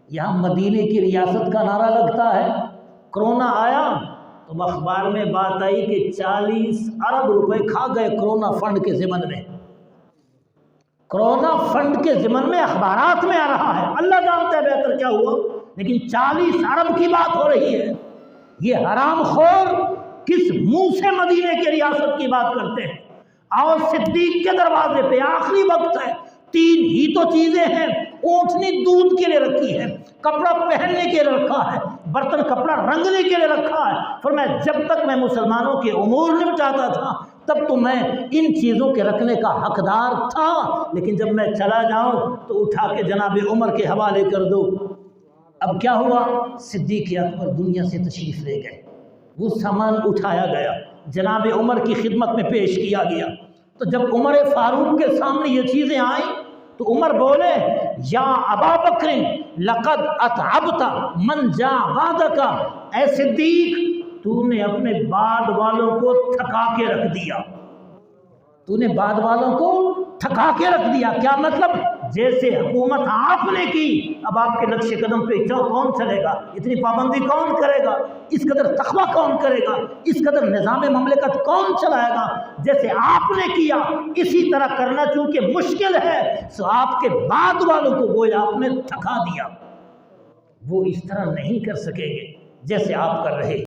یہاں مدینے کی ریاست کا نعرہ لگتا ہے۔ کرونا آیا تو اخبار میں بات آئی کہ 40 ارب روپے کھا گئے کرونا فنڈ کے ضمن میں۔ کرونا فنڈ کے ضمن میں اخبارات میں آ رہا ہے، اللہ جانتا ہے بہتر کیا ہوا، لیکن 40 ارب کی بات ہو رہی ہے۔ یہ حرام خور کس منہ سے مدینے کی ریاست کی بات کرتے ہیں؟ آؤ صدیق کے دروازے پہ آخری وقت ہے، 3 ہی تو چیزیں ہیں، اونٹنی دودھ کے لیے رکھی ہے، کپڑا پہننے کے لیے رکھا ہے، برتن کپڑا رنگنے کے لیے رکھا ہے۔ فرمایا جب تک میں مسلمانوں کے امور نمٹاتا تھا تب تو میں ان چیزوں کے رکھنے کا حقدار تھا، لیکن جب میں چلا جاؤں تو اٹھا کے جناب عمر کے حوالے کر دو۔ اب کیا ہوا؟ صدیق اکبر دنیا سے تشریف لے گئے، وہ سامان اٹھایا گیا، جناب عمر کی خدمت میں پیش کیا گیا۔ تو جب عمر فاروق کے سامنے یہ چیزیں آئیں تو عمر بولے یا ابا بکر لقد اتعبت من جا بعدک، اے صدیق تو نے اپنے بعد والوں کو تھکا کے رکھ دیا، تو نے بعد والوں کو تھکا کے رکھ دیا۔ کیا مطلب؟ جیسے حکومت آپ نے کی، اب آپ کے نقش قدم پہ کون چلے گا؟ اتنی پابندی کون کرے گا؟ اس قدر تقویٰ کون کرے گا؟ اس قدر نظام مملکت کون چلائے گا؟ جیسے آپ نے کیا اسی طرح کرنا چونکہ مشکل ہے، سو آپ کے بعد والوں کو گویا آپ نے تھکا دیا۔ وہ اس طرح نہیں کر سکیں گے جیسے آپ کر رہے ہیں۔